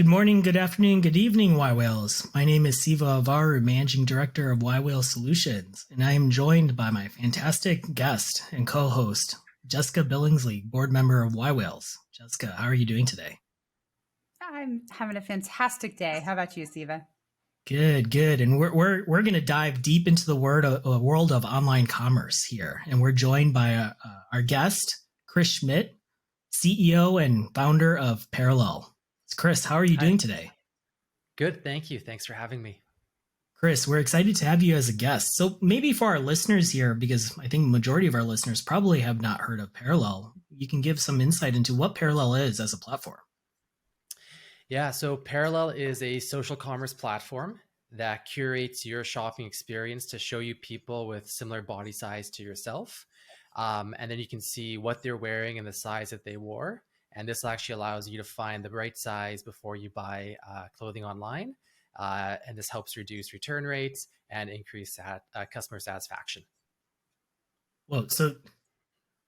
morning, good afternoon, good evening, yWhales. My name is Siva Avvaru, Managing Director of yWhales Solutions, and I am joined by my fantastic guest and co-host, Jessica Billingsley, board member of yWhales. Jessica, how are you doing today? I'm having a fantastic day. How about you, Siva? Good, good. And we're going to dive deep into the world of online commerce here, and we're joined by our guest, Chris Schmidt, CEO and founder of Parallel. Chris, how are you doing today? Good, thank you. Thanks for having me. Chris, we're excited to have you as a guest. So maybe for our listeners here, because I think the majority of our listeners probably have not heard of Parallel, you can give some insight into what Parallel is as a platform. Yeah, so Parallel is a social commerce platform that curates your shopping experience to show you people with similar body size to yourself. And then you can see what they're wearing and the size that they wore. And this actually allows you to find the right size before you buy clothing online. And this helps reduce return rates and increase customer satisfaction. Well, so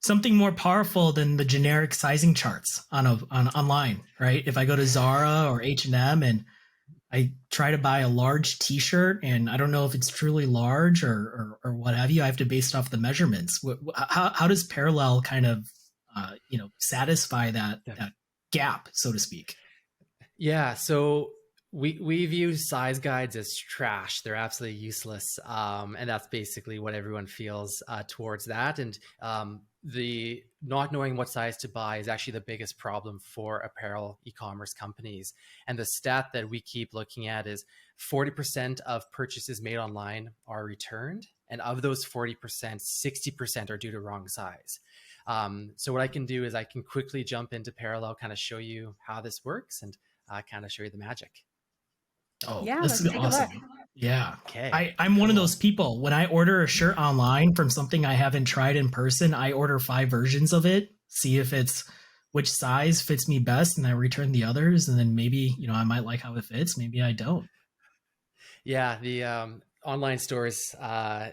something more powerful than the generic sizing charts on online, right? If I go to Zara or H&M and I try to buy a large T-shirt and I don't know if it's truly large or what have you, I have to base it off the measurements. How does Parallel kind of satisfy that gap, so to speak? Yeah, so we view size guides as trash. They're absolutely useless, and that's basically what everyone feels towards that. And the not knowing what size to buy is actually the biggest problem for apparel e-commerce companies. And the stat that we keep looking at is 40% of purchases made online are returned, and of those 40%, 60% are due to wrong size. So what I can do is I can quickly jump into Parallel, kind of show you how this works, and kind of show you the magic. Oh, yeah, this is awesome. Yeah. Okay. I'm one of those people. When I order a shirt online from something I haven't tried in person, I order 5 versions of it, see if it's which size fits me best, and I return the others. And then maybe, I might like how it fits. Maybe I don't. Yeah. The online stores,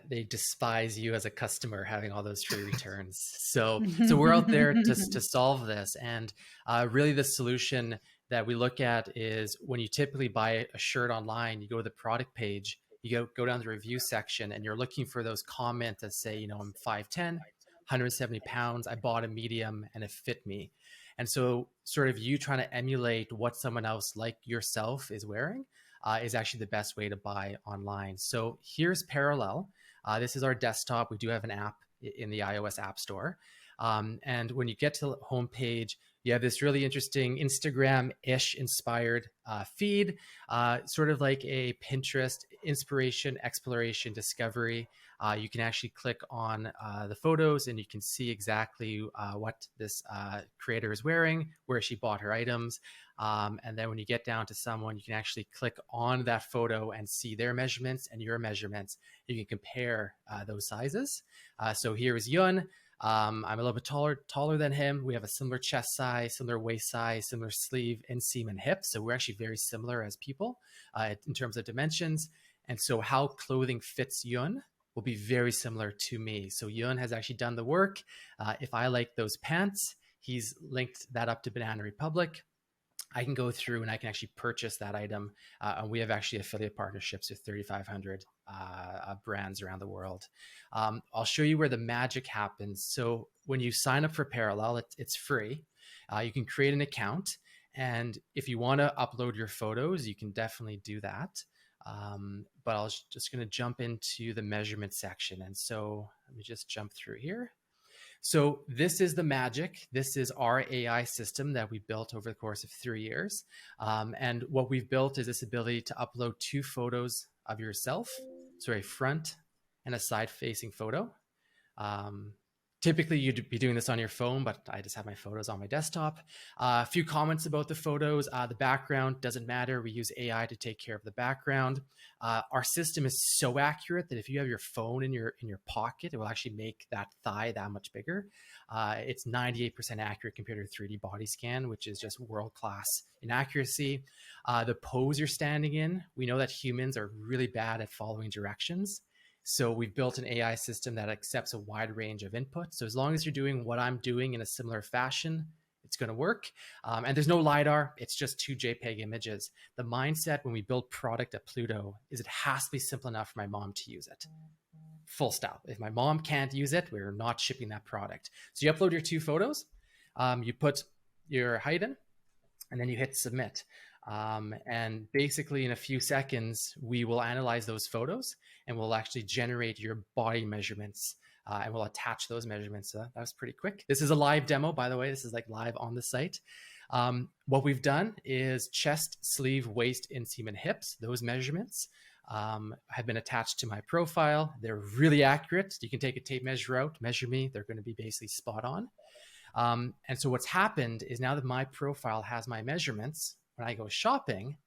they despise you as a customer having all those free returns. So we're out there to solve this. And really the solution that we look at is when you typically buy a shirt online, you go to the product page, you go down to the review section, and you're looking for those comments that say, I'm 5'10", 170 pounds, I bought a medium and it fit me. And so sort of you trying to emulate what someone else like yourself is wearing is actually the best way to buy online. So here's Parallel. This is our desktop. We do have an app in the iOS App Store. And when you get to the homepage, you have this really interesting Instagram-ish inspired feed, sort of like a Pinterest inspiration, exploration, discovery. You can actually click on the photos and you can see exactly what this creator is wearing, where she bought her items. And then when you get down to someone, you can actually click on that photo and see their measurements and your measurements. You can compare those sizes. So here is Yun. I'm a little bit taller than him. We have a similar chest size, similar waist size, similar sleeve, inseam, and hip. So we're actually very similar as people in terms of dimensions. And so how clothing fits Yun will be very similar to me. So Yun has actually done the work. If I like those pants, he's linked that up to Banana Republic. I can go through and I can actually purchase that item. And we have actually affiliate partnerships with 3,500 brands around the world. I'll show you where the magic happens. So when you sign up for Parallel, it's free. You can create an account. And if you want to upload your photos, you can definitely do that. But I was just going to jump into the measurement section. And so let me just jump through here. So this is the magic. This is our AI system that we built over the course of 3 years. And what we've built is this ability to upload 2 photos of yourself. So a front and a side-facing photo. Typically, you'd be doing this on your phone, but I just have my photos on my desktop. A few comments about the photos. The background doesn't matter. We use AI to take care of the background. Our system is so accurate that if you have your phone in your pocket, it will actually make that thigh that much bigger. It's 98% accurate compared to a 3D body scan, which is just world-class in accuracy. The pose you're standing in, we know that humans are really bad at following directions. So we've built an AI system that accepts a wide range of inputs. So as long as you're doing what I'm doing in a similar fashion, it's going to work. And there's no LiDAR. It's just 2 JPEG images. The mindset when we build product at Pluto is it has to be simple enough for my mom to use it. Full stop. If my mom can't use it, we're not shipping that product. So you upload your 2 photos, you put your height in, and then you hit submit. And basically in a few seconds, we will analyze those photos and we'll actually generate your body measurements and we'll attach those measurements. So that was pretty quick. This is a live demo, by the way. This is like live on the site. What we've done is chest, sleeve, waist, inseam, and hips. Those measurements have been attached to my profile. They're really accurate. You can take a tape measure out, measure me. They're going to be basically spot on. And so what's happened is now that my profile has my measurements, when I go shopping,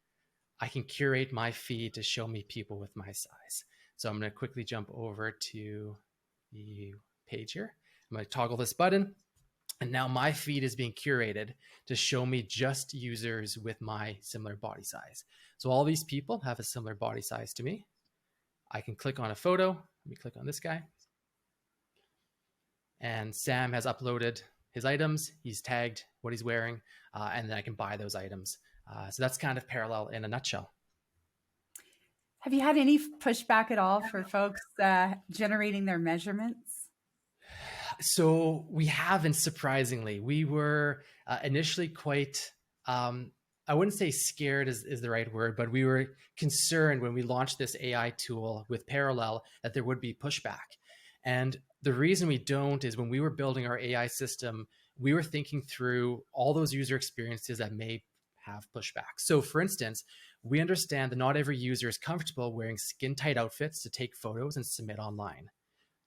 I can curate my feed to show me people with my size. So I'm going to quickly jump over to the page here. I'm going to toggle this button. And now my feed is being curated to show me just users with my similar body size. So all these people have a similar body size to me. I can click on a photo. Let me click on this guy. And Sam has uploaded his items. He's tagged what he's wearing, and then I can buy those items. So that's kind of Parallel in a nutshell. Have you had any pushback at all for folks generating their measurements? So we haven't, surprisingly. We were initially quite, I wouldn't say scared is the right word, but we were concerned when we launched this AI tool with Parallel that there would be pushback. And the reason we don't is when we were building our AI system, we were thinking through all those user experiences that may have pushback. So for instance, we understand that not every user is comfortable wearing skin-tight outfits to take photos and submit online.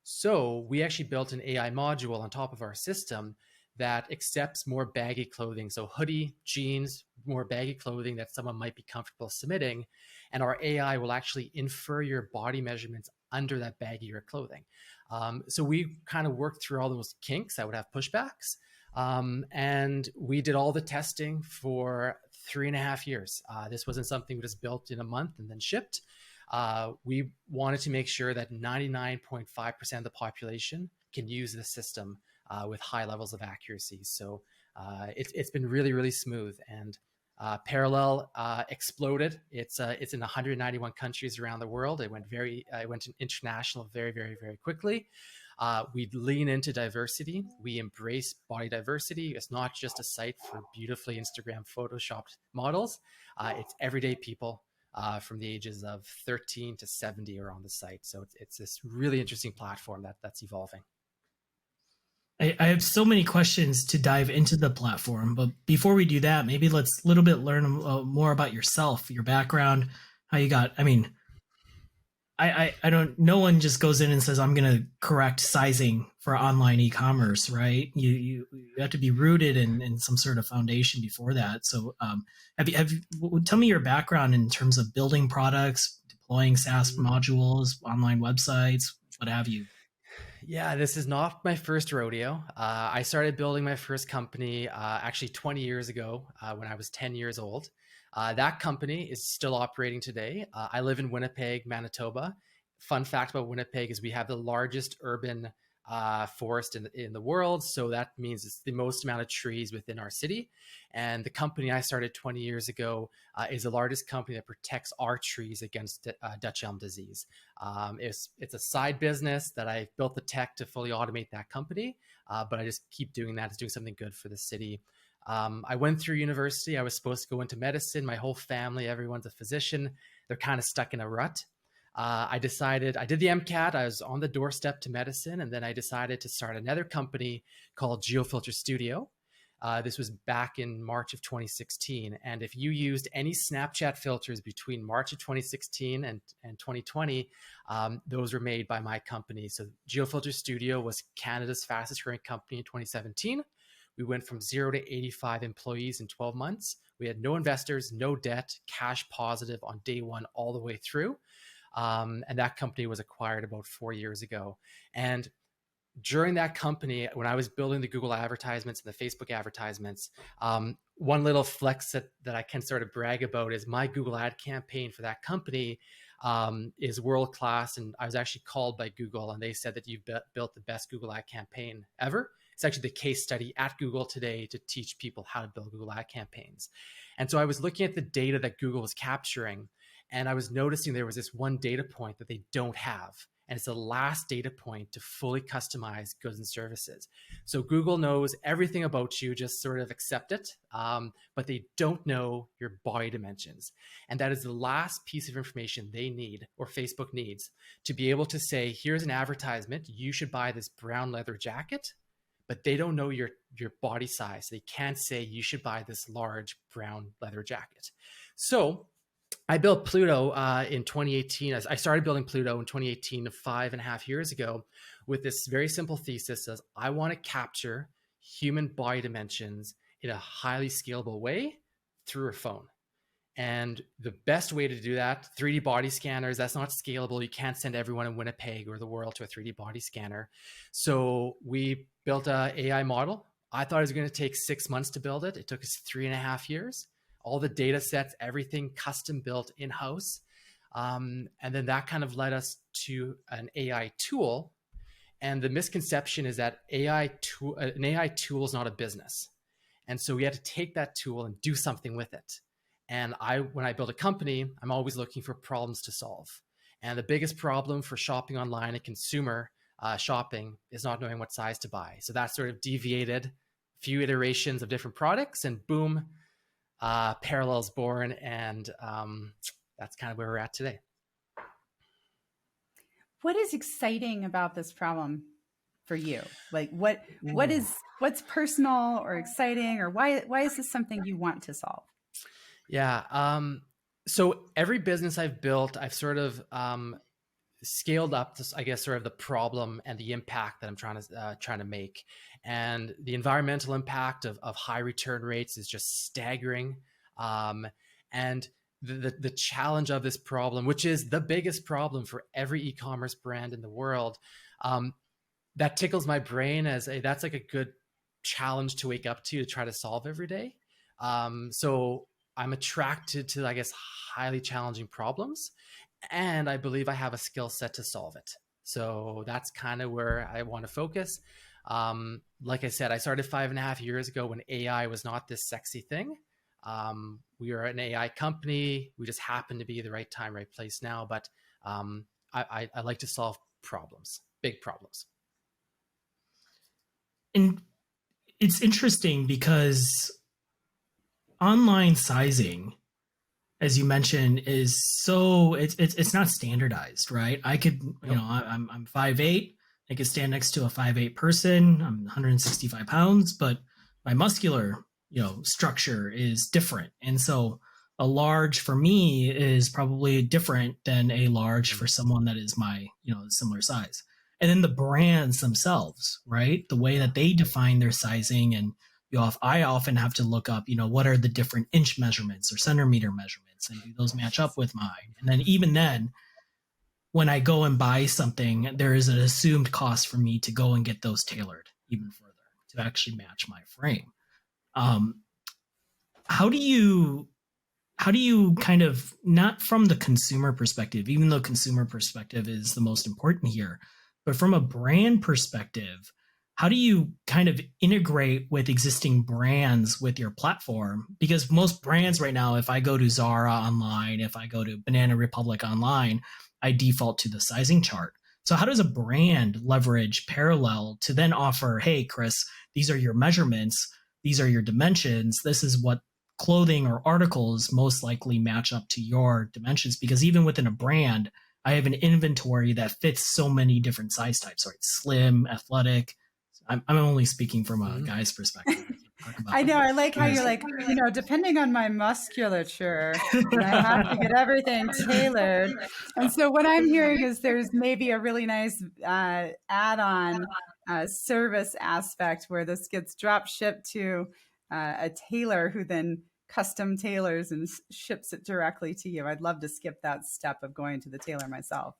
So we actually built an AI module on top of our system that accepts more baggy clothing. So hoodie, jeans, more baggy clothing that someone might be comfortable submitting. And our AI will actually infer your body measurements under that baggier clothing. So we kind of worked through all those kinks that would have pushbacks. And we did all the testing for 3.5 years. This wasn't something we just built in a month and then shipped. We wanted to make sure that 99.5% of the population can use the system with high levels of accuracy. So it's been really, really smooth. And Parallel exploded. It's in 191 countries around the world. It went international very, very, very quickly. We lean into diversity. We embrace body diversity. It's not just a site for beautifully Instagram photoshopped models. It's everyday people from the ages of 13 to 70 are on the site. So it's this really interesting platform that's evolving. I have so many questions to dive into the platform, but before we do that, maybe let's a little bit learn more about yourself, your background, how you got, I mean, I don't, no one just goes in and says, I'm going to correct sizing for online e-commerce, right? You have to be rooted in some sort of foundation before that. So tell me your background in terms of building products, deploying SaaS modules, online websites, what have you? Yeah, this is not my first rodeo. I started building my first company actually 20 years ago when I was 10 years old. That company is still operating today. I live in Winnipeg, Manitoba. Fun fact about Winnipeg is we have the largest urban forest in the world. So that means it's the most amount of trees within our city. And the company I started 20 years ago is the largest company that protects our trees against Dutch elm disease. It's a side business that I built the tech to fully automate that company, but I just keep doing that. It's doing something good for the city. I went through university. I was supposed to go into medicine. My whole family, everyone's a physician. They're kind of stuck in a rut. I did the MCAT. I was on the doorstep to medicine. And then I decided to start another company called Geofilter Studio. This was back in March of 2016. And if you used any Snapchat filters between March of 2016 and 2020, those were made by my company. So Geofilter Studio was Canada's fastest growing company in 2017. We went from 0 to 85 employees in 12 months. We had no investors, no debt, cash positive on day one all the way through. And that company was acquired about 4 years ago. And during that company, when I was building the Google advertisements and the Facebook advertisements, one little flex that I can sort of brag about is my Google ad campaign for that company is world-class. And I was actually called by Google and they said that you've built the best Google ad campaign ever. It's actually the case study at Google today to teach people how to build Google ad campaigns. And so I was looking at the data that Google was capturing, and I was noticing there was this one data point that they don't have. And it's the last data point to fully customize goods and services. So Google knows everything about you, just sort of accept it, but they don't know your body dimensions. And that is the last piece of information they need, or Facebook needs, to be able to say, here's an advertisement, you should buy this brown leather jacket, but they don't know your body size. They can't say you should buy this large brown leather jacket. So I built Pluto in 2018. I started building Pluto in 2018, 5.5 years ago, with this very simple thesis: as I want to capture human body dimensions in a highly scalable way through a phone. And the best way to do that, 3D body scanners, that's not scalable. You can't send everyone in Winnipeg or the world to a 3D body scanner. So we built an AI model. I thought it was going to take 6 months to build it. It took us 3.5 years. All the data sets, everything custom built in-house. And then that kind of led us to an AI tool. And the misconception is that an AI tool is not a business. And so we had to take that tool and do something with it. And when I build a company, I'm always looking for problems to solve. And the biggest problem for shopping online and consumer shopping is not knowing what size to buy. So that sort of deviated a few iterations of different products, and boom, Parallel's born, and that's kind of where we're at today. What is exciting about this problem for you? Like what's personal or exciting, or why is this something you want to solve? Yeah. So every business I've built, I've sort of scaled up to, I guess, sort of the problem and the impact that I'm trying to make. And the environmental impact of high return rates is just staggering. And the challenge of this problem, which is the biggest problem for every e-commerce brand in the world, that tickles my brain that's like a good challenge to wake up to try to solve every day. So I'm attracted to, I guess, highly challenging problems, and I believe I have a skill set to solve it. So that's kind of where I want to focus. Like I said, I started 5.5 years ago when AI was not this sexy thing. We are an AI company. We just happen to be the right time, right place now. But I like to solve problems, big problems. And it's interesting because online sizing, as you mentioned, is so it's not standardized, right? I could, I'm 5'8". I could stand next to a 5'8" person. I'm 165 pounds, but my muscular, structure is different. And so a large for me is probably different than a large for someone that is my, similar size. And then the brands themselves, right? The way that they define their sizing, and I often have to look up, what are the different inch measurements or centimeter measurements, and do those match up with mine? And then even then, when I go and buy something, there is an assumed cost for me to go and get those tailored even further to actually match my frame. How do you kind of, not from the consumer perspective, even though consumer perspective is the most important here, but from a brand perspective, how do you kind of integrate with existing brands with your platform? Because most brands right now, if I go to Zara online, if I go to Banana Republic online, I default to the sizing chart. So how does a brand leverage Parallel to then offer, hey, Chris, these are your measurements, these are your dimensions, this is what clothing or articles most likely match up to your dimensions? Because even within a brand, I have an inventory that fits so many different size types, right? Slim, athletic. I'm only speaking from a guy's perspective. I know. I like how you're like, depending on my musculature, I have to get everything tailored. And so what I'm hearing is there's maybe a really nice add-on service aspect where this gets drop shipped to a tailor who then custom tailors and ships it directly to you. I'd love to skip that step of going to the tailor myself.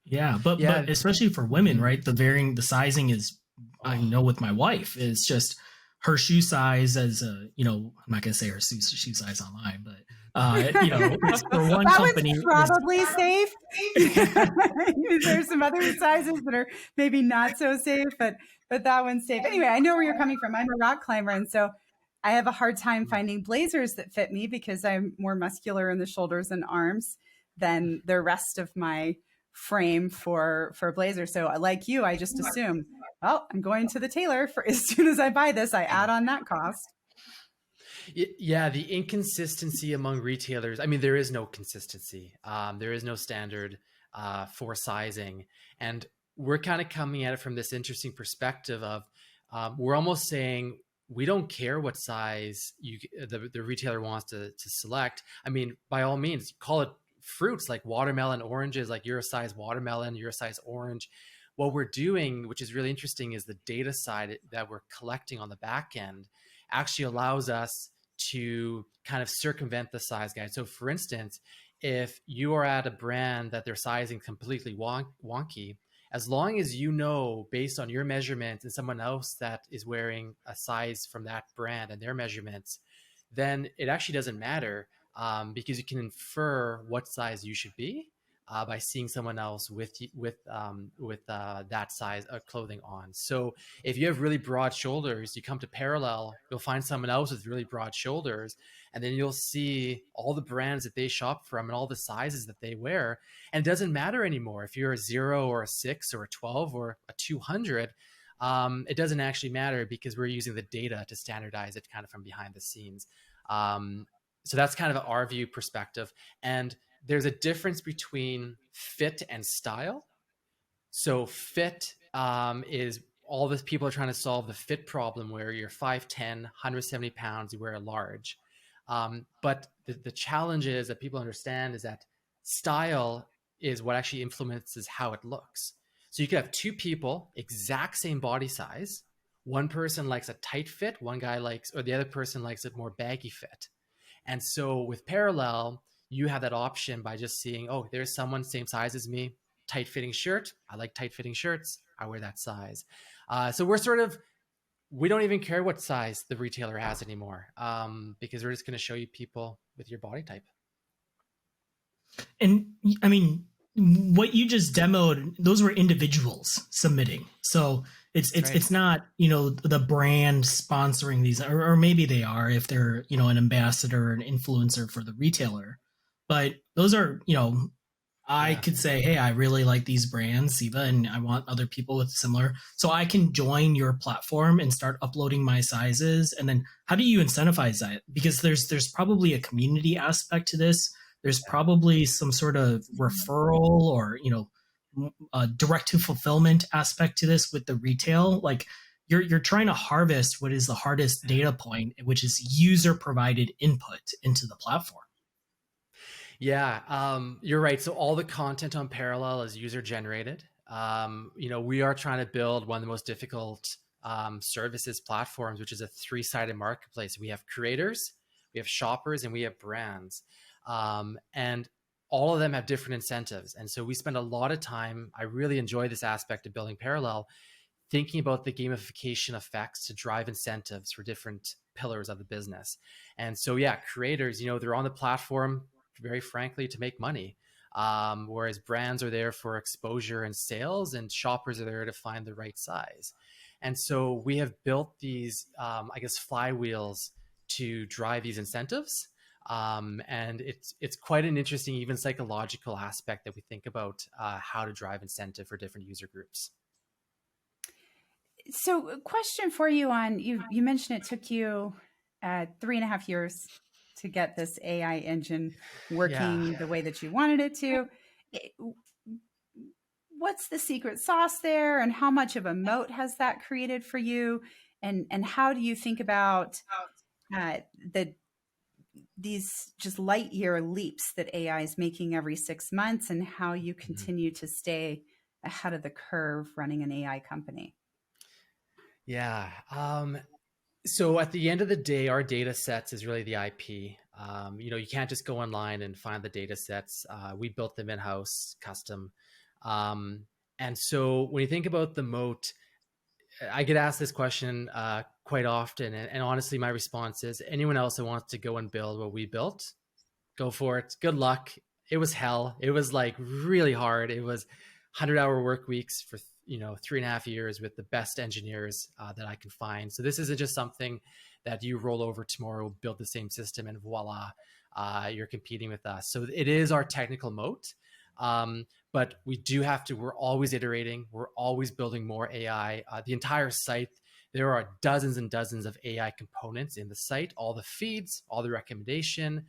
Yeah, but especially for women, right? The sizing is, I know with my wife, is just her shoe size as a, I'm not going to say her shoe size online, but It's for one that company. One's probably safe. There's some other sizes that are maybe not so safe, but that one's safe. Anyway, I know where you're coming from. I'm a rock climber, and so I have a hard time finding blazers that fit me because I'm more muscular in the shoulders and arms than the rest of my frame for a blazer. So like you, I just assume, oh, I'm going to the tailor for as soon as I buy this, I add on that cost. Yeah, the inconsistency among retailers. I mean, there is no consistency. There is no standard for sizing. And we're kind of coming at it from this interesting perspective of we're almost saying we don't care what size the retailer wants to select. I mean, by all means, call it fruits like watermelon, oranges, like you're a size watermelon, you're a size orange. What we're doing, which is really interesting, is the data side that we're collecting on the back end actually allows us to kind of circumvent the size guide. So for instance, if you are at a brand that their sizing completely wonky, as long as you know based on your measurements and someone else that is wearing a size from that brand and their measurements, then it actually doesn't matter because you can infer what size you should be by seeing someone else with that size of clothing on. So if you have really broad shoulders, you come to Parallel, you'll find someone else with really broad shoulders, and then you'll see all the brands that they shop from and all the sizes that they wear. And it doesn't matter anymore if you're a 0 or a 6 or a 12 or a 200. It doesn't actually matter because we're using the data to standardize it kind of from behind the scenes. So that's kind of our view perspective. And there's a difference between fit and style. So fit is all this people are trying to solve the fit problem where you're 5'10", 170 pounds, you wear a large. But the challenge is that people understand is that style is what actually influences how it looks. So you could have two people, exact same body size. One person likes a tight fit, one guy likes, or the other person likes a more baggy fit. And so with Parallel, you have that option by just seeing, oh, there's someone same size as me, tight fitting shirt. I like tight fitting shirts. I wear that size. So we don't even care what size the retailer has anymore because we're just going to show you people with your body type. And I mean, what you just demoed, those were individuals submitting. So it's not, the brand sponsoring these, or maybe they are if they're, an ambassador, an influencer for the retailer. But those are, I could say, hey, I really like these brands, Siva, and I want other people with similar. So I can join your platform and start uploading my sizes. And then how do you incentivize that? Because there's probably a community aspect to this. There's probably some sort of referral or, direct to fulfillment aspect to this with the retail. Like you're trying to harvest what is the hardest data point, which is user provided input into the platform. Yeah, you're right. So all the content on Parallel is user generated. We are trying to build one of the most difficult services platforms, which is a 3-sided marketplace. We have creators, we have shoppers, and we have brands. And all of them have different incentives. And so we spend a lot of time, I really enjoy this aspect of building Parallel, thinking about the gamification effects to drive incentives for different pillars of the business. And so, yeah, creators, they're on the platform, very frankly, to make money. Whereas brands are there for exposure and sales, and shoppers are there to find the right size. And so we have built these, flywheels to drive these incentives. And it's quite an interesting, even psychological aspect that we think about how to drive incentive for different user groups. So a question for you on, you mentioned it took you 3.5 years to get this AI engine working the way that you wanted it to. What's the secret sauce there, and how much of a moat has that created for you? And how do you think about these just light year leaps that AI is making every 6 months, and how you continue to stay ahead of the curve running an AI company? Yeah. So at the end of the day, our data sets is really the IP. You can't just go online and find the data sets. We built them in-house, custom. And so when you think about the moat, I get asked this question quite often. And honestly, my response is anyone else that wants to go and build what we built, go for it. Good luck. It was hell. It was like really hard. It was 100-hour work weeks for 3.5 years with the best engineers that I can find. So this isn't just something that you roll over tomorrow, build the same system, and voila, you're competing with us. So it is our technical moat. But we do have to, we're always iterating. We're always building more AI. The entire site, there are dozens and dozens of AI components in the site, all the feeds, all the recommendation,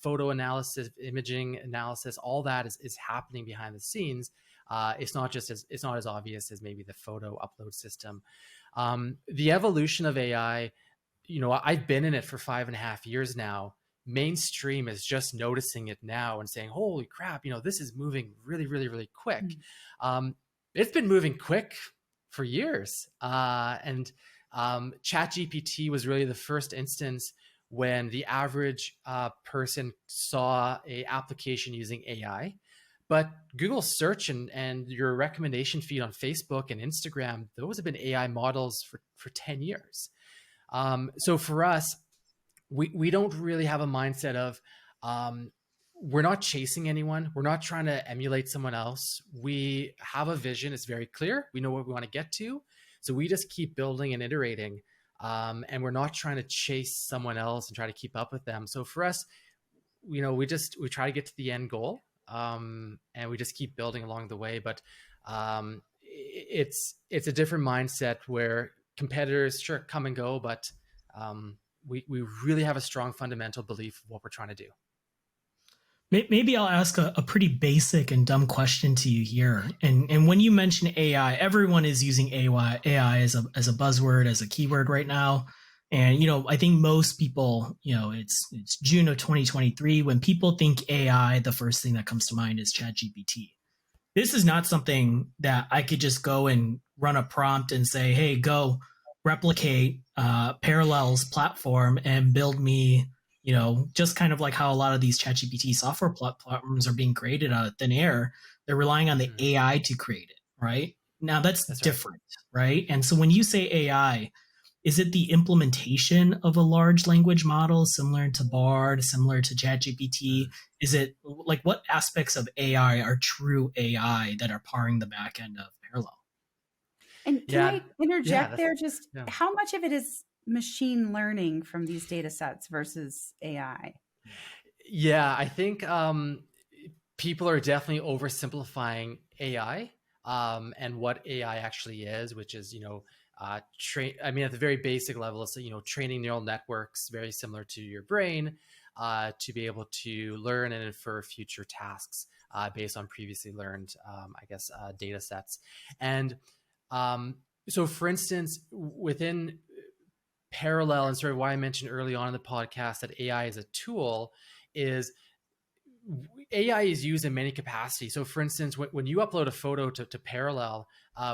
photo analysis, imaging analysis, all that is happening behind the scenes. It's not as obvious as maybe the photo upload system. The evolution of AI, I've been in it for 5.5 years now. Mainstream is just noticing it now and saying, holy crap, this is moving really, really, really quick. It's been moving quick for years. And ChatGPT was really the first instance when the average person saw a application using AI. But Google search and your recommendation feed on Facebook and Instagram, those have been AI models for 10 years. So for us, we don't really have a mindset of, we're not chasing anyone. We're not trying to emulate someone else. We have a vision. It's very clear. We know what we want to get to. So we just keep building and iterating. And we're not trying to chase someone else and try to keep up with them. So for us, we try to get to the end goal. And we just keep building along the way. But it's a different mindset where competitors sure come and go, but we really have a strong fundamental belief of what we're trying to do. Maybe I'll ask a pretty basic and dumb question to you here. And when you mention AI, everyone is using AI as a buzzword, as a keyword right now. And, I think most people, it's June of 2023. When people think AI, the first thing that comes to mind is ChatGPT. This is not something that I could just go and run a prompt and say, hey, go replicate Parallel's platform and build me, just kind of like how a lot of these ChatGPT software platforms are being created out of thin air. They're relying on the AI to create it, right? Now that's different, right? And so when you say AI, is it the implementation of a large language model similar to Bard, similar to ChatGPT? Is it like what aspects of AI are true AI that are powering the back end of Parallel? And can I interject there? Just how much of it is machine learning from these data sets versus AI? Yeah, I think people are definitely oversimplifying AI and what AI actually is, which is, at the very basic level, it's, training neural networks very similar to your brain to be able to learn and infer future tasks based on previously learned, data sets. And so for instance, within Parallel, and sort of why I mentioned early on in the podcast that AI is a tool, is AI is used in many capacities. So for instance, when you upload a photo to Parallel,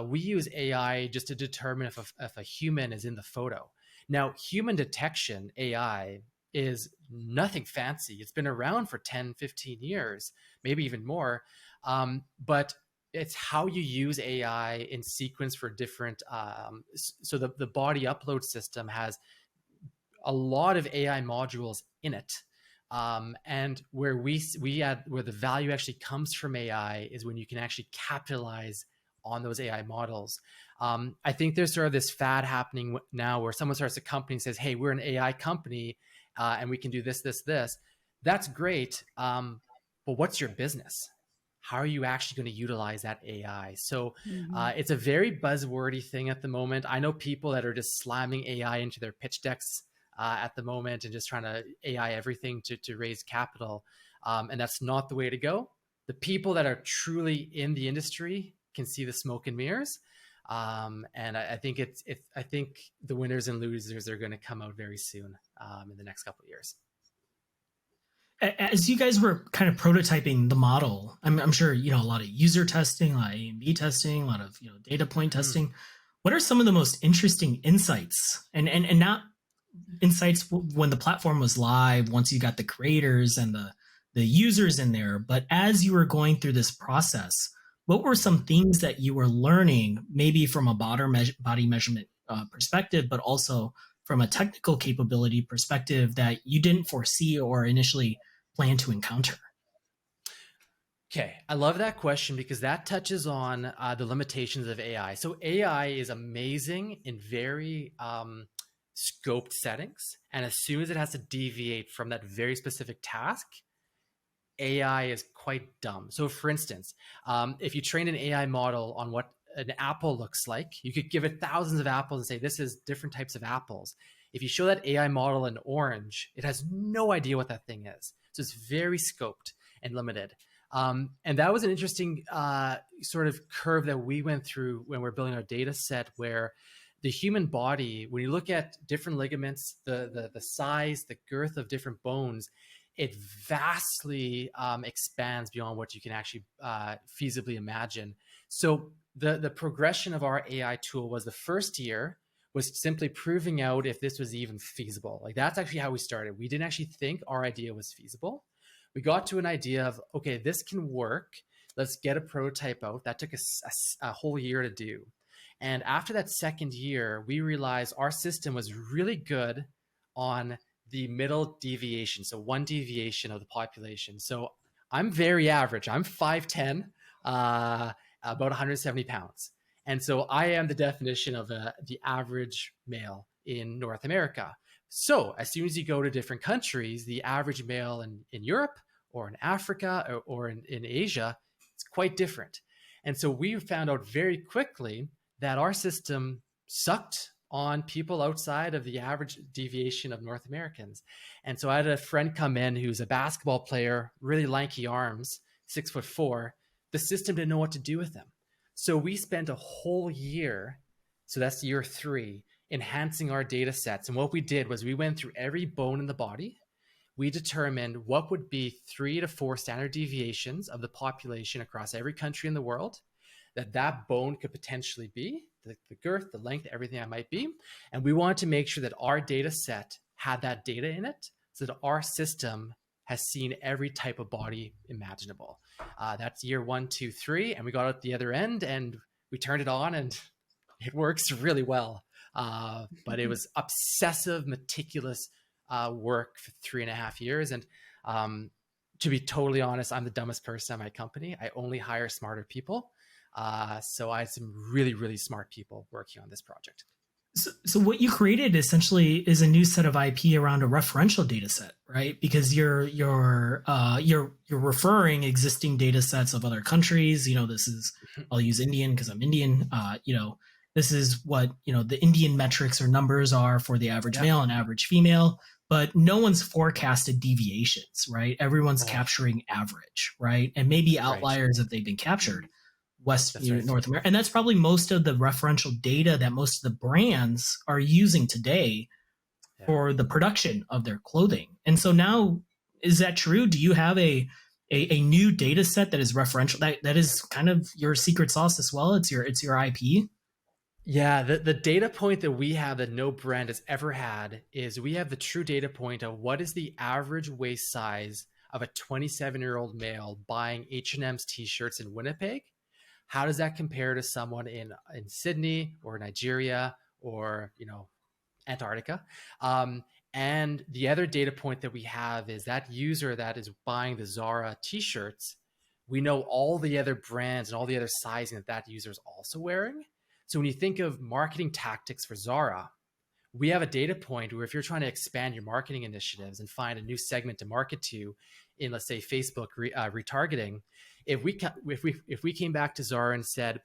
we use AI just to determine if a human is in the photo. Now, human detection AI is nothing fancy. It's been around for 10, 15 years, maybe even more. But it's how you use AI in sequence for different, so the body upload system has a lot of AI modules in it. And where where the value actually comes from AI is when you can actually capitalize on those AI models. I think there's sort of this fad happening now where someone starts a company and says, hey, we're an AI company and we can do this, this, this. That's great. But what's your business? How are you actually going to utilize that AI? So it's a very buzzwordy thing at the moment. I know people that are just slamming AI into their pitch decks at the moment and just trying to AI everything to raise capital. And that's not the way to go. The people that are truly in the industry can see the smoke and mirrors. And I think I think the winners and losers are going to come out very soon in the next couple of years. As you guys were kind of prototyping the model, I'm sure, a lot of user testing, a lot of A/B testing, a lot of, data point testing. What are some of the most interesting insights and not insights when the platform was live, once you got the creators and the users in there, but as you were going through this process, what were some things that you were learning, maybe from a body measurement perspective, but also from a technical capability perspective that you didn't foresee or initially plan to encounter? Okay, I love that question because that touches on the limitations of AI. So AI is amazing in very scoped settings. And as soon as it has to deviate from that very specific task, AI is quite dumb. So for instance, if you train an AI model on what an apple looks like, you could give it thousands of apples and say, this is different types of apples. If you show that AI model an orange, it has no idea what that thing is. So it's very scoped and limited. And that was an interesting sort of curve that we went through when we're building our data set, where the human body, when you look at different ligaments, the size, the girth of different bones, it vastly expands beyond what you can actually feasibly imagine. So the progression of our AI tool was the first year was simply proving out if this was even feasible. Like that's actually how we started. We didn't actually think our idea was feasible. We got to an idea of, okay, this can work. Let's get a prototype out. That took a whole year to do. And after that second year, we realized our system was really good on the middle deviation. So one deviation of the population. So I'm very average. I'm 5'10", about 170 pounds. And so I am the definition of the average male in North America. So as soon as you go to different countries, the average male in Europe or in Africa or in Asia, it's quite different. And so we found out very quickly that our system sucked on people outside of the average deviation of North Americans. And so I had a friend come in who's a basketball player, really lanky arms, 6'4". The system didn't know what to do with them. So we spent a whole year, so that's year 3, enhancing our data sets. And what we did was we went through every bone in the body. We determined what would be 3 to 4 standard deviations of the population across every country in the world that bone could potentially be, the girth, the length, everything that might be. And we wanted to make sure that our data set had that data in it so that our system has seen every type of body imaginable. That's year 1, 2, 3. And we got out the other end and we turned it on and it works really well. But it was obsessive, meticulous work for 3.5 years. And to be totally honest, I'm the dumbest person at my company. I only hire smarter people. So I had some really, really smart people working on this project. So what you created essentially is a new set of IP around a referential data set, right? Because you're referring existing data sets of other countries. This is, I'll use Indian because I'm Indian. This is what, the Indian metrics or numbers are for the average male and average female, but no one's forecasted deviations, right? Everyone's capturing average, right? And maybe outliers if they've been captured. North America. And that's probably most of the referential data that most of the brands are using today for the production of their clothing. And so now, is that true? Do you have a new data set that is referential? That is kind of your secret sauce as well. It's your IP. Yeah, the data point that we have that no brand has ever had is we have the true data point of what is the average waist size of a 27-year-old male buying H&M's t-shirts in Winnipeg. How does that compare to someone in Sydney or Nigeria or, Antarctica? And the other data point that we have is that user that is buying the Zara t-shirts, we know all the other brands and all the other sizing that user is also wearing. So when you think of marketing tactics for Zara, we have a data point where if you're trying to expand your marketing initiatives and find a new segment to market to in, let's say, Facebook retargeting, if we came back to Zara and said,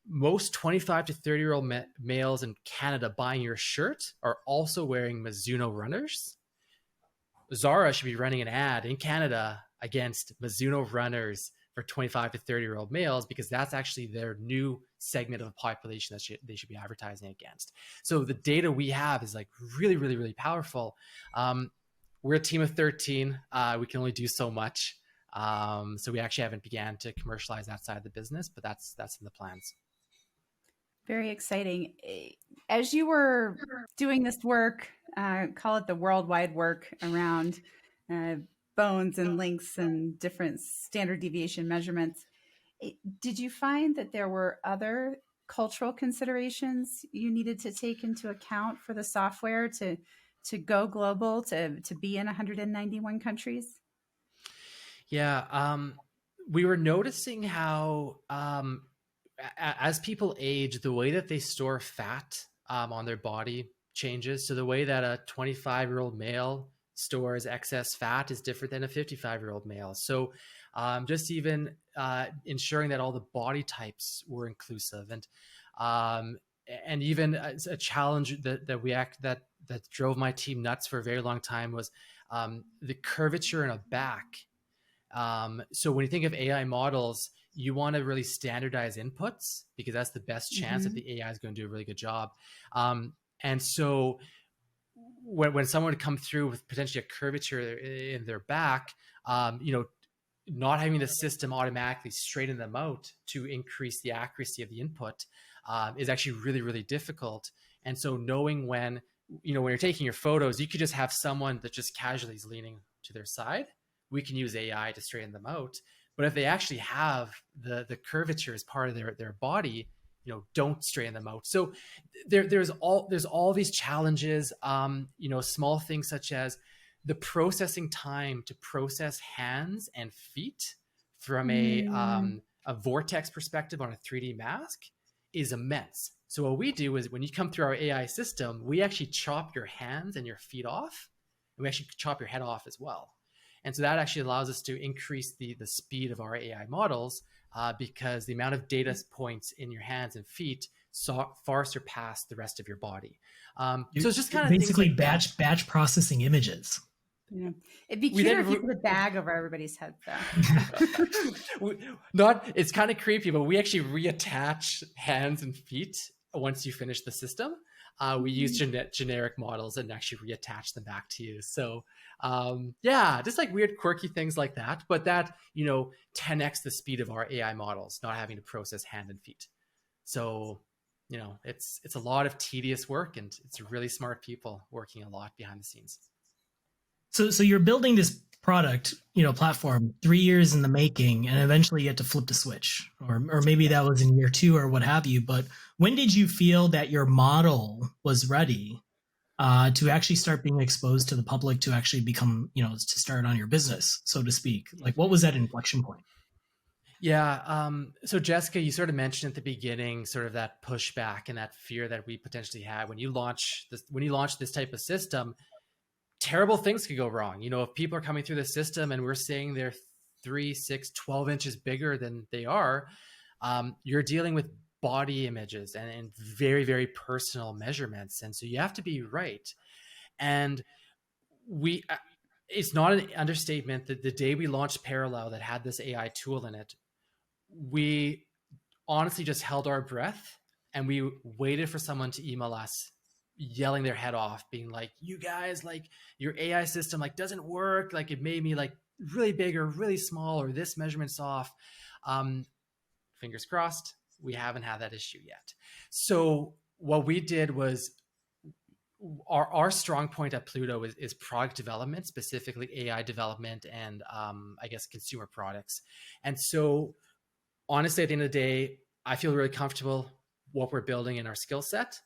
most 25 to 30-year-old males in Canada buying your shirt are also wearing Mizuno runners, Zara should be running an ad in Canada against Mizuno runners for 25 to 30-year-old males, because that's actually their new segment of the population that they should be advertising against. So the data we have is like really, really, really powerful. We're a team of 13. We can only do so much. So we actually haven't began to commercialize that side of the business, but that's in the plans. Very exciting. As you were doing this work, call it the worldwide work around bones and links and different standard deviation measurements, did you find that there were other cultural considerations you needed to take into account for the software to go global, to be in 191 countries? Yeah, we were noticing how as people age, the way that they store fat on their body changes. So the way that a 25-year-old male stores excess fat is different than a 55-year-old male. So just even ensuring that all the body types were inclusive, and even a challenge that drove my team nuts for a very long time was the curvature in a back. So when you think of AI models, you want to really standardize inputs because that's the best chance that the AI is going to do a really good job. And so when someone would come through with potentially a curvature in their back, not having the system automatically straighten them out to increase the accuracy of the input is actually really, really difficult. And so knowing when you're taking your photos, you could just have someone that just casually is leaning to their side. We can use AI to straighten them out. But if they actually have the curvature as part of their body, don't straighten them out. So there's all these challenges, small things such as the processing time to process hands and feet from a vortex perspective on a 3D mask is immense. So what we do is when you come through our AI system, we actually chop your hands and your feet off, and we actually chop your head off as well. And so that actually allows us to increase the speed of our AI models because the amount of data points in your hands and feet far surpass the rest of your body. So it's just kind of basically like batch processing images. Yeah. It'd be cuter if you put a bag over everybody's head, though. It's kind of creepy, but we actually reattach hands and feet once you finish the system. We use generic models and actually reattach them back to you. So just like weird, quirky things like that, but that, 10x the speed of our AI models, not having to process hand and feet. So, it's a lot of tedious work, and it's really smart people working a lot behind the scenes. So you're building this product, platform 3 years in the making, and eventually you had to flip the switch, or maybe that was in year 2 or what have you. But when did you feel that your model was ready to actually start being exposed to the public, to actually become, to start on your business, so to speak? Like, what was that inflection point? Yeah. So Jessica, you sort of mentioned at the beginning, sort of that pushback and that fear that we potentially had when you launch this type of system. Terrible things could go wrong. If people are coming through the system and we're saying they're 3, 6, 12 inches bigger than they are, you're dealing with body images and very, very personal measurements. And so you have to be right. And it's not an understatement that the day we launched Parallel that had this AI tool in it, we honestly just held our breath and we waited for someone to email us yelling their head off, being like, you guys, like, your AI system doesn't work, like it made me really big or really small, or this measurement's off. Fingers crossed, we haven't had that issue yet. So what we did was our strong point at Pluto is product development, specifically AI development and I guess consumer products. And so honestly, at the end of the day, I feel really comfortable what we're building in our skill set.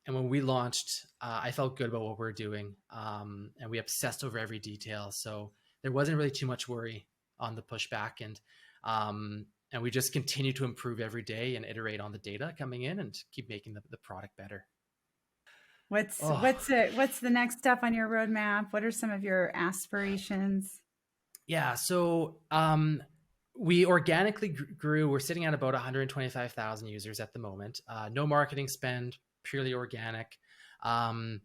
And when we launched, I felt good about what we're doing, and we obsessed over every detail. So there wasn't really too much worry on the pushback, and we just continue to improve every day and iterate on the data coming in and keep making the product better. What's the next step on your roadmap? What are some of your aspirations? Yeah, so we organically grew. We're sitting at about 125,000 users at the moment. No marketing spend, purely organic. And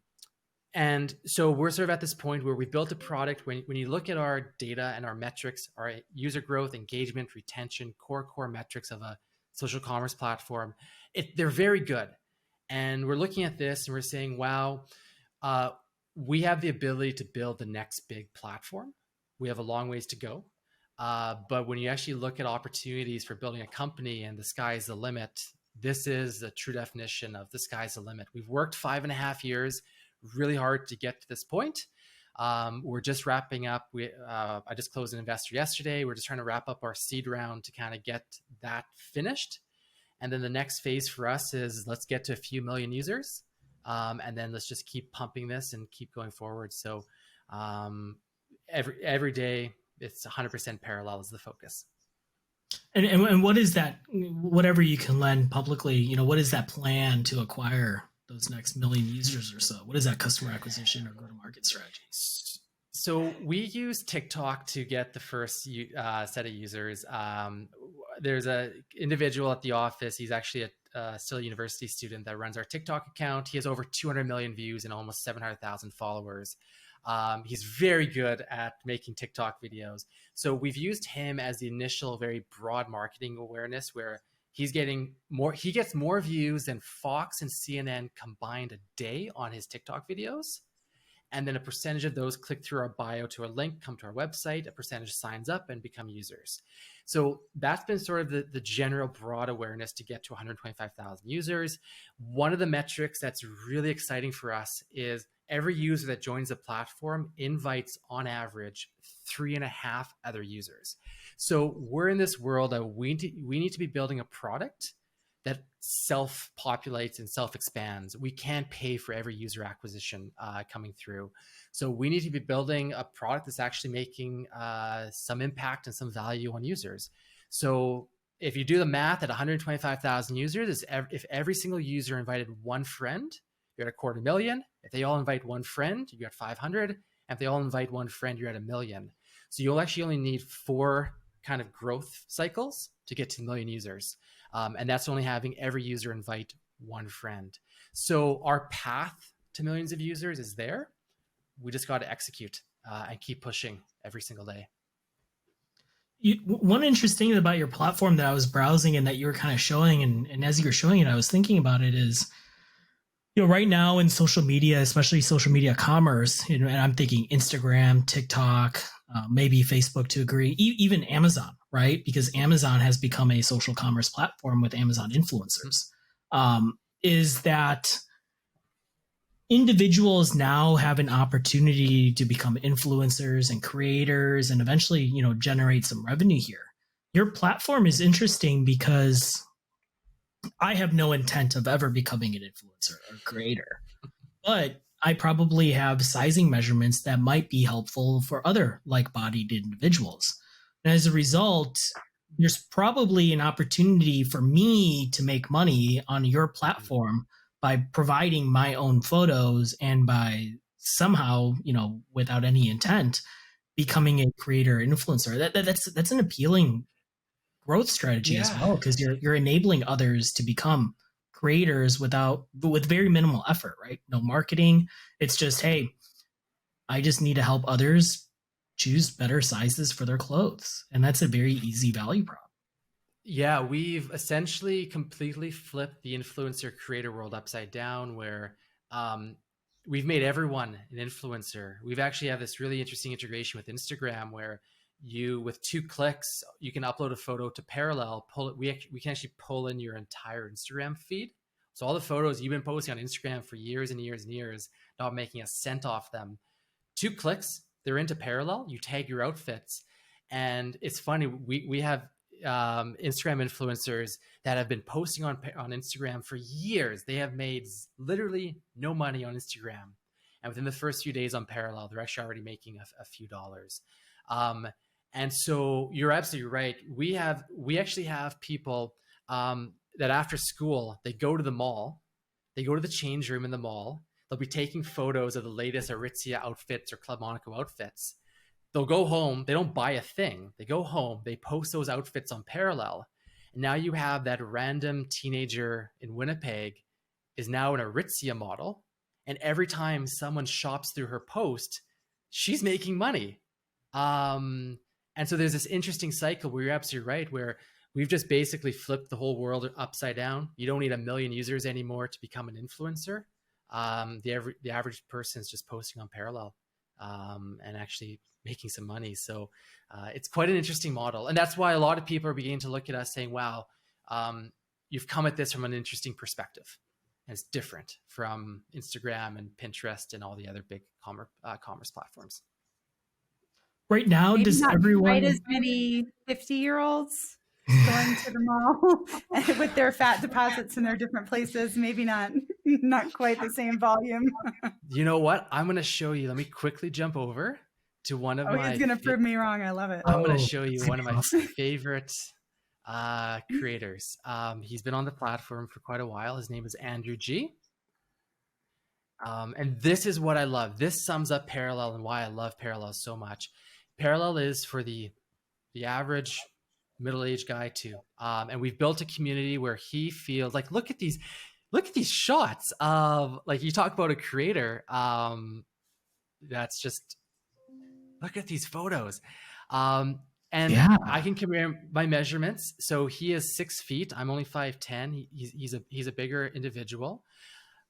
so we're sort of at this point where we built a product. When you look at our data and our metrics, our user growth, engagement, retention, core metrics of a social commerce platform, they're very good. And we're looking at this and we're saying, wow, we have the ability to build the next big platform. We have a long ways to go. But when you actually look at opportunities for building a company and the sky's the limit, this is the true definition of the sky's the limit. We've worked 5.5 years really hard to get to this point. We're just wrapping up. I just closed an investor yesterday. We're just trying to wrap up our seed round to kind of get that finished. And then the next phase for us is let's get to a few million users. And then let's just keep pumping this and keep going forward. So every day, it's 100% parallel is the focus. And what is that, whatever you can lend publicly, what is that plan to acquire those next million users or so? What is that customer acquisition or go-to-market strategy? So we use TikTok to get the first set of users. There's a individual at the office. He's actually still a university student that runs our TikTok account. He has over 200 million views and almost 700,000 followers. He's very good at making TikTok videos. So we've used him as the initial very broad marketing awareness where he gets more views than Fox and CNN combined a day on his TikTok videos. And then a percentage of those click through our bio to a link, come to our website, a percentage signs up and become users. So that's been sort of the general broad awareness to get to 125,000 users. One of the metrics that's really exciting for us is every user that joins the platform invites on average 3.5 other users. So we're in this world that we need to be building a product that self-populates and self-expands. We can't pay for every user acquisition coming through. So we need to be building a product that's actually making some impact and some value on users. So if you do the math at 125,000 users, if every single user invited one friend, you're at 250,000. If they all invite one friend, you're at 500. And if they all invite one friend, you're at 1 million. So you'll actually only need 4 kind of growth cycles to get to 1 million users. And that's only having every user invite one friend. So our path to millions of users is there. We just got to execute and keep pushing every single day. One interesting thing about your platform that I was browsing and that you were kind of showing, and as you were showing it, I was thinking about it is, right now in social media, especially social media commerce, and I'm thinking Instagram, TikTok, maybe Facebook to agree, even Amazon, right? Because Amazon has become a social commerce platform with Amazon influencers. Is that individuals now have an opportunity to become influencers and creators and eventually, generate some revenue here. Your platform is interesting because I have no intent of ever becoming an influencer or creator, but I probably have sizing measurements that might be helpful for other like-bodied individuals. And as a result, there's probably an opportunity for me to make money on your platform by providing my own photos and by somehow, without any intent, becoming a creator influencer. That's an appealing growth strategy as well, because you're enabling others to become creators with very minimal effort, right? No marketing. It's just, hey, I just need to help others choose better sizes for their clothes. And that's a very easy value prop. Yeah, we've essentially completely flipped the influencer creator world upside down where we've made everyone an influencer. We've actually have this really interesting integration with Instagram where with 2 clicks, you can upload a photo to Parallel, we can actually pull in your entire Instagram feed. So all the photos you've been posting on Instagram for years and years and years, not making a cent off them. 2 clicks, they're into Parallel, you tag your outfits. And it's funny, we have Instagram influencers that have been posting on Instagram for years. They have made literally no money on Instagram. And within the first few days on Parallel, they're actually already making a few dollars. And so you're absolutely right. We actually have people that after school, they go to the mall, they go to the change room in the mall. They'll be taking photos of the latest Aritzia outfits or Club Monaco outfits. They'll go home. They don't buy a thing. They go home. They post those outfits on Parallel. And now you have that random teenager in Winnipeg is now an Aritzia model. And every time someone shops through her post, she's making money. And so there's this interesting cycle where you're absolutely right, where we've just basically flipped the whole world upside down. You don't need 1 million users anymore to become an influencer. The average person is just posting on Parallel and actually making some money. So it's quite an interesting model. And that's why a lot of people are beginning to look at us saying, wow, you've come at this from an interesting perspective. And it's different from Instagram and Pinterest and all the other big commerce platforms. Right now, Maybe does not everyone quite as many 50-year-olds? going to the mall with their fat deposits in their different places. Maybe not quite the same volume. You know what? I'm going to show you. Let me quickly jump over to one of my. He's going to prove me wrong. I love it. I'm going to show you one of my awesome. favorite creators. He's been on the platform for quite a while. His name is Andrew G. And this is what I love. This sums up Parallel and why I love Parallel so much. Parallel is for the average middle-aged guy too. And we've built a community where he feels like, look at these shots of, like, you talk about a creator. That's just, look at these photos. And yeah. I can compare my measurements. So he is 6 feet. I'm only 5'10". He's a bigger individual.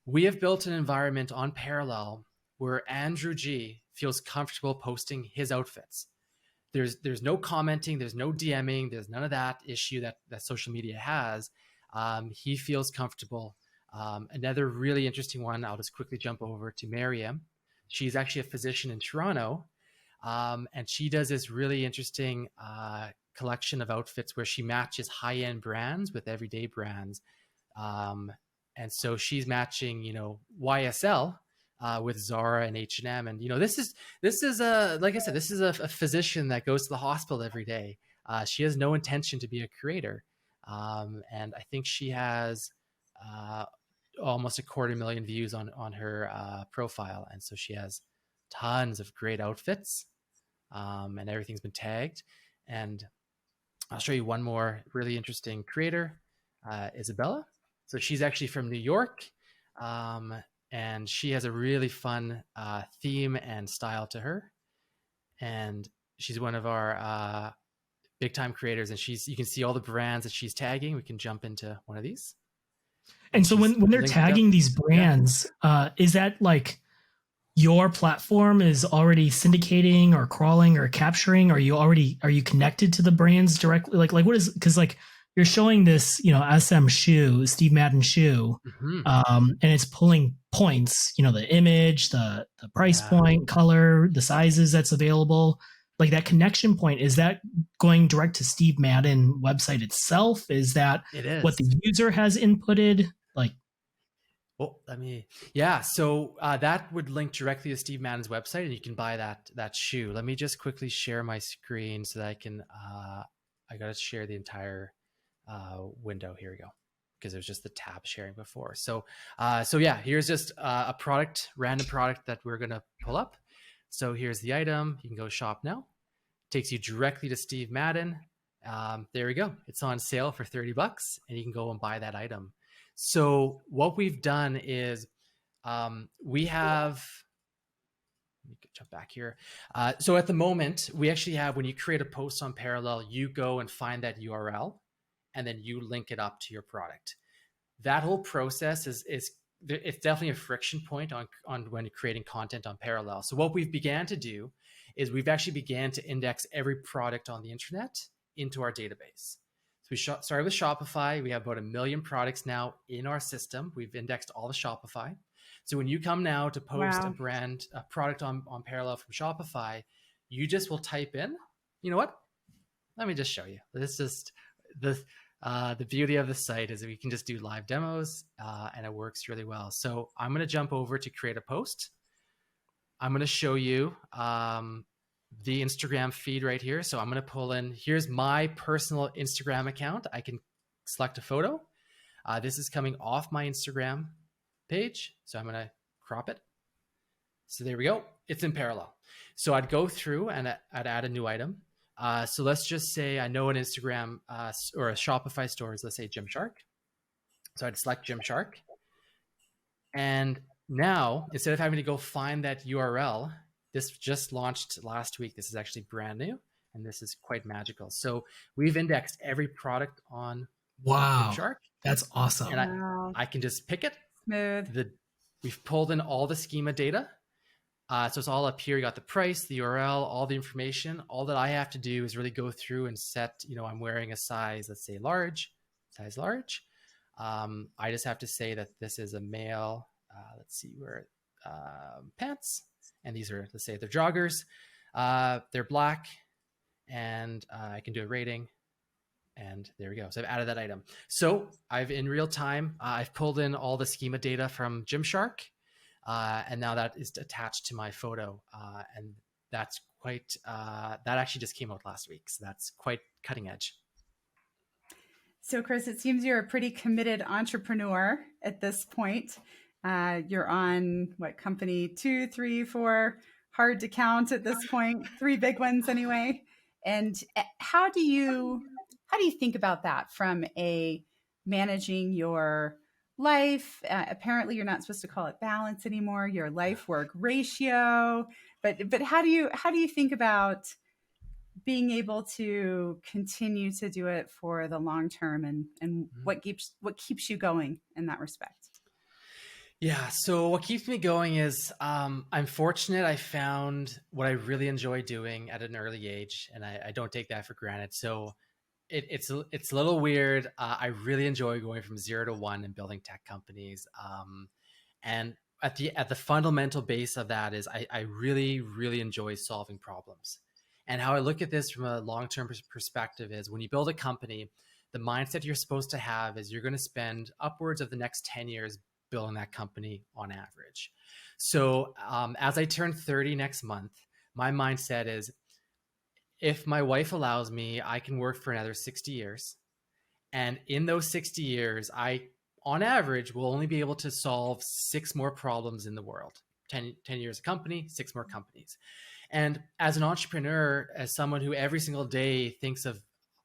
We have built an environment on Parallel where Andrew G feels comfortable posting his outfits. There's no commenting, there's no DMing, there's none of that issue that social media has. He feels comfortable. Another really interesting one, I'll just quickly jump over to Mariam. She's actually a physician in Toronto. And she does this really interesting collection of outfits where she matches high-end brands with everyday brands. And so she's matching, YSL with Zara and H&M. And, this is like I said, this is a physician that goes to the hospital every day. She has no intention to be a creator. And I think she has almost 250,000 views on her profile. And so she has tons of great outfits, and everything's been tagged. And I'll show you one more really interesting creator, Isabella. So she's actually from New York, and she has a really fun theme and style to her. And she's one of our big time creators, and you can see all the brands that she's tagging. We can jump into one of these. And so when they're tagging these brands, is that like your platform is already syndicating or crawling or capturing? Are you connected to the brands directly? Like what is, because like you're showing this, SM shoe, Steve Madden shoe, and it's pulling points, the image, the price point, color, the sizes that's available. Like that connection point, is that going direct to Steve Madden website itself? Is that what the user has inputted? Like, so that would link directly to Steve Madden's website, and you can buy that shoe. Let me just quickly share my screen so that I can, I got to share the entire window. Here we go, because it was just the tab sharing before. So here's just a random product that we're going to pull up. So here's the item. You can go shop now. Takes you directly to Steve Madden. There we go. It's on sale for $30, and you can go and buy that item. So what we've done is we have, let me jump back here. So at the moment, we actually have, when you create a post on Parallel, you go and find that URL, and then you link it up to your product. That whole process it's definitely a friction point on when you're creating content on Parallel. So what we've began to do is we've actually began to index every product on the internet into our database. So we started with Shopify. We have about 1 million products now in our system. We've indexed all the Shopify. So when you come now to post a product on Parallel from Shopify, you just will type in, you know what? Let me just show you. This is the beauty of the site is that we can just do live demos, and it works really well. So I'm going to jump over to create a post. I'm going to show you the Instagram feed right here. So I'm going to pull in, here's my personal Instagram account. I can select a photo. This is coming off my Instagram page. So I'm going to crop it. So there we go. It's in Parallel. So I'd go through and I'd add a new item. So let's just say I know an Instagram or a Shopify store is, let's say, Gymshark. So I'd select Gymshark. And now, instead of having to go find that URL, this just launched last week. This is actually brand new, and this is quite magical. So we've indexed every product on Gymshark. That's awesome. And I can just pick it. Smooth. We've pulled in all the schema data. So it's all up here. You got the price, the URL, all the information. All that I have to do is really go through and set, I'm wearing a size, let's say size large. I just have to say that this is a male, let's see where, pants. And these are, let's say they're joggers. They're black, and I can do a rating. And there we go. So I've added that item. So I've in real time, I've pulled in all the schema data from Gymshark, and now that is attached to my photo. And that's quite, that actually just came out last week. So that's quite cutting edge. So Chris, it seems you're a pretty committed entrepreneur at this point. You're on what, company 2, 3, 4, hard to count at this point, 3 big ones anyway. And how do you think about that from a managing your life? Apparently you're not supposed to call it balance anymore, your life work ratio. But how do you think about being able to continue to do it for the long term, and what keeps you going in that respect? Yeah. So what keeps me going is I'm fortunate. I found what I really enjoy doing at an early age, and I don't take that for granted. So it's a little weird. I really enjoy going from 0 to 1 and building tech companies. And at the fundamental base of that is I really, really enjoy solving problems. And how I look at this from a long-term perspective is when you build a company, the mindset you're supposed to have is you're going to spend upwards of the next 10 years building that company on average. So as I turn 30 next month, my mindset is if my wife allows me, I can work for another 60 years. And in those 60 years, I, on average, will only be able to solve 6 more problems in the world. 10 years a company, 6 more companies. And as an entrepreneur, as someone who every single day thinks of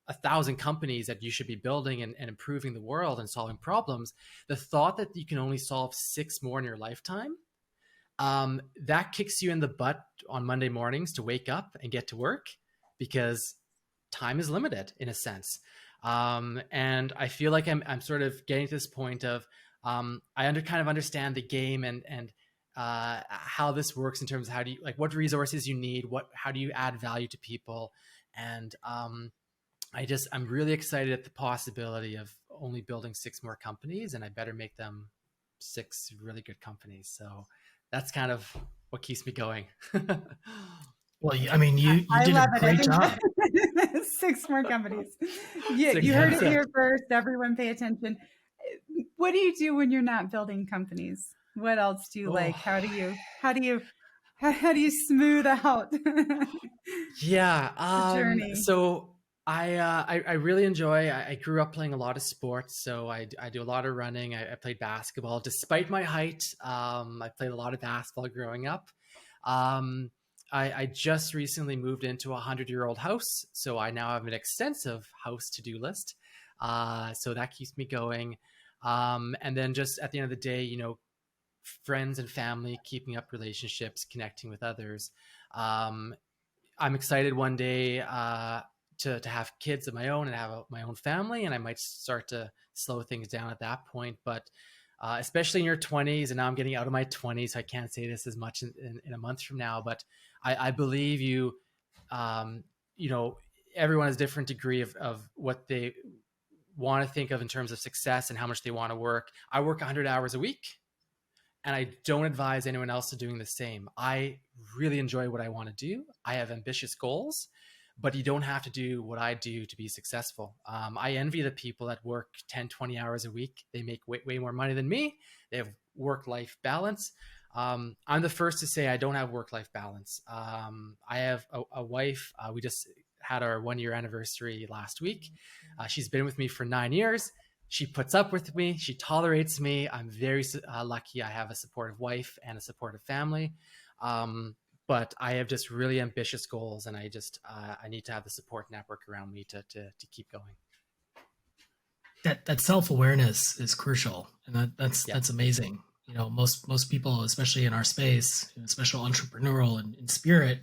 1,000 companies that you should be building and improving the world and solving problems, the thought that you can only solve 6 more in your lifetime, that kicks you in the butt on Monday mornings to wake up and get to work, because time is limited in a sense. And I feel like I'm sort of getting to this point of kind of understand the game and how this works in terms of how do you, like, what resources you need, how do you add value to people. And I'm really excited at the possibility of only building 6 more companies, and I better make them 6 really good companies. So that's kind of what keeps me going. Well, I mean, you did a great job. 6 more companies. You heard it here first. Everyone pay attention. What do you do when you're not building companies? What else do you like? How do you smooth out the journey? So I really enjoy, I grew up playing a lot of sports. So I do a lot of running. I played basketball. Despite my height, I played a lot of basketball growing up. I just recently moved into a 100-year-old house. So I now have an extensive house to-do list. So that keeps me going. And then just at the end of the day, friends and family, keeping up relationships, connecting with others. I'm excited one day to have kids of my own and have my own family, and I might start to slow things down at that point. But especially in your 20s, and now I'm getting out of my 20s, so I can't say this as much in a month from now, but I believe everyone has a different degree of what they want to think of in terms of success and how much they want to work. I work 100 hours a week, and I don't advise anyone else to doing the same. I really enjoy what I want to do. I have ambitious goals, but you don't have to do what I do to be successful. I envy the people that work 10, 20 hours a week. They make way more money than me. They have work-life balance. I'm the first to say I don't have work-life balance. I have a wife. We just had our 1-year anniversary last week. She's been with me for 9 years. She puts up with me. She tolerates me. I'm very lucky. I have a supportive wife and a supportive family. But I have just really ambitious goals, and I need to have the support network around me to keep going. That self-awareness is crucial, and that's amazing. Most people, especially in our space, especially entrepreneurial and in spirit,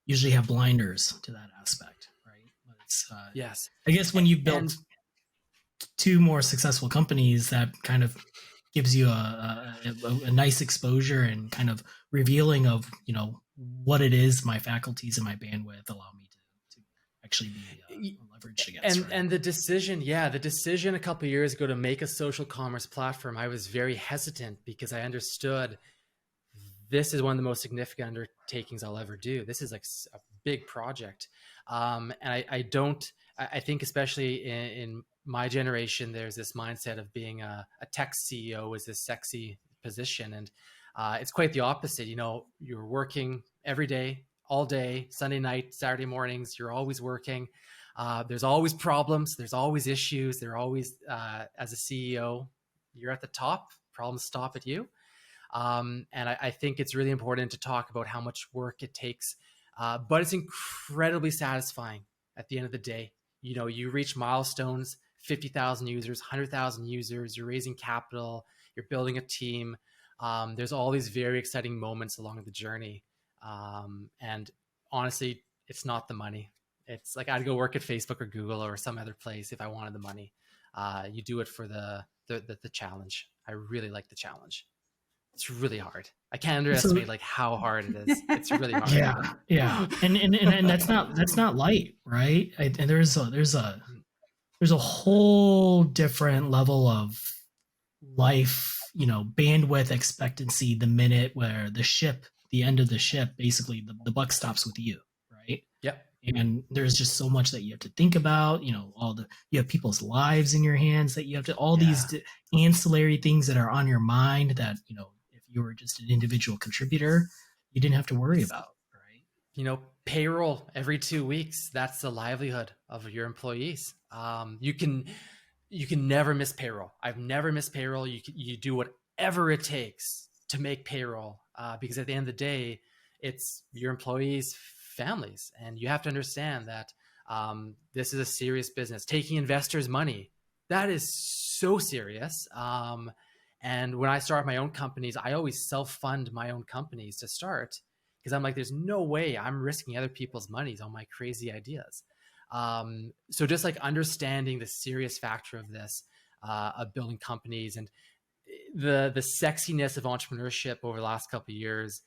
usually have blinders to that aspect, right? But it's yes. I guess when you build 2 more successful companies, that kind of gives you a nice exposure and kind of revealing of what it is my faculties and my bandwidth allow me to actually be leveraged against. And the decision a couple of years ago to make a social commerce platform, I was very hesitant because I understood this is one of the most significant undertakings I'll ever do. This is like a big project. And I don't, I think especially in my generation, there's this mindset of being a tech CEO is this sexy position. And it's quite the opposite. You know, you're working every day, all day, Sunday night, Saturday mornings, you're always working. There's always problems. There's always issues. There are always, as a CEO, you're at the top, problems stop at you. And I think it's really important to talk about how much work it takes, but it's incredibly satisfying at the end of the day. You know, you reach milestones, 50,000 users, 100,000 users, you're raising capital, you're building a team. There's all these very exciting moments along the journey. And honestly, it's not the money. It's like I'd go work at Facebook or Google or some other place if I wanted the money. You do it for the challenge. I really like the challenge. It's really hard. I can't underestimate like how hard it is. It's really hard. Yeah. And that's not light, right? And there's a whole different level of life, you know, bandwidth expectancy the minute where the end of the ship, basically the buck stops with you, right? Yep. And there's just so much that you have to think about, you know, you have people's lives in your hands that you have to, all these ancillary things that are on your mind that, you know, if you were just an individual contributor, you didn't have to worry about, right? You know, payroll every 2 weeks, that's the livelihood of your employees. You can never miss payroll. I've never missed payroll. You do whatever it takes to make payroll, because at the end of the day, it's your employees' families. And you have to understand that this is a serious business. Taking investors' money, that is so serious. And when I start my own companies, I always self-fund my own companies to start, because I'm like, there's no way I'm risking other people's monies on my crazy ideas. So just like understanding the serious factor of this, of building companies, and the sexiness of entrepreneurship over the last couple of years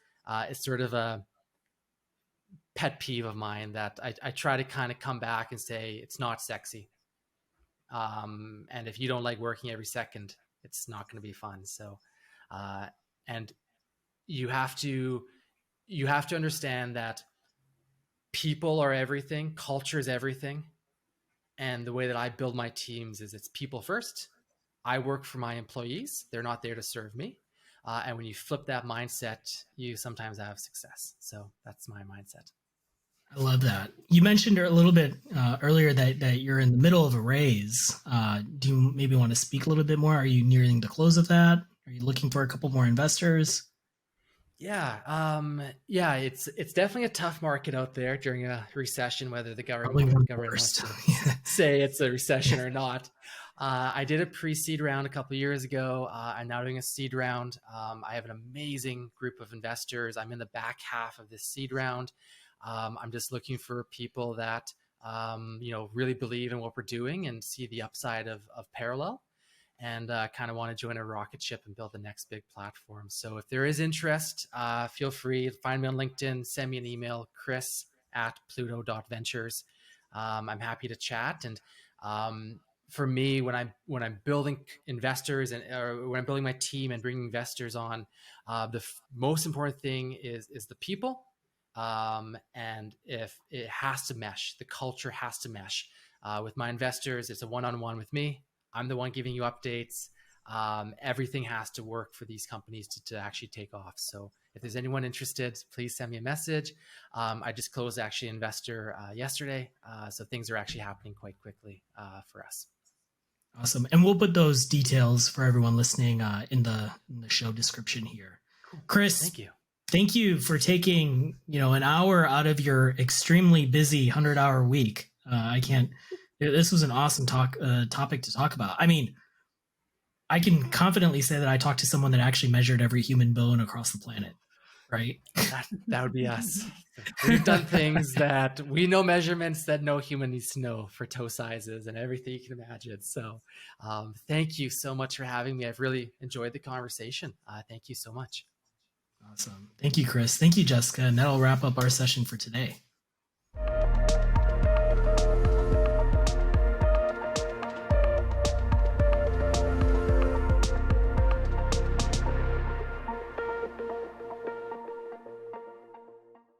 is sort of a pet peeve of mine that I try to kind of come back and say, it's not sexy. And if you don't like working every second, it's not going to be fun. So, and you have to understand that people are everything, culture is everything. And the way that I build my teams is it's people first. I work for my employees. They're not there to serve me. And when you flip that mindset, you sometimes have success. So that's my mindset. I love that. You mentioned a little bit earlier that you're in the middle of a raise. Do you maybe want to speak a little bit more? Are you nearing the close of that? Are you looking for a couple more investors? Yeah. It's definitely a tough market out there during a recession, whether the government wants to say it's a recession or not. I did a pre-seed round a couple of years ago. I'm now doing a seed round. I have an amazing group of investors. I'm in the back half of this seed round. I'm just looking for people that, really believe in what we're doing and see the upside of Parallel, and kind of want to join a rocket ship and build the next big platform. So if there is interest, feel free to find me on LinkedIn, send me an email, chris@pluto.ventures. I'm happy to chat. And for me, when I'm building investors or when I'm building my team and bringing investors on, the most important thing is the people. And if it has to mesh, the culture has to mesh. With my investors, it's a one-on-one with me. I'm the one giving you updates. Everything has to work for these companies to actually take off. So if there's anyone interested, please send me a message. I just closed actually an investor yesterday. So things are actually happening quite quickly for us. Awesome. And we'll put those details for everyone listening in the show description here. Cool. Chris, thank you. Thank you for taking, an hour out of your extremely busy 100-hour week. This was an awesome topic to talk about. I mean, I can confidently say that I talked to someone that actually measured every human bone across the planet, right? That would be us. We've done things that we know, measurements that no human needs to know, for toe sizes and everything you can imagine. So thank you so much for having me. I've really enjoyed the conversation. Thank you so much. Awesome. Thank you, Chris. Thank you, Jessica. And that'll wrap up our session for today.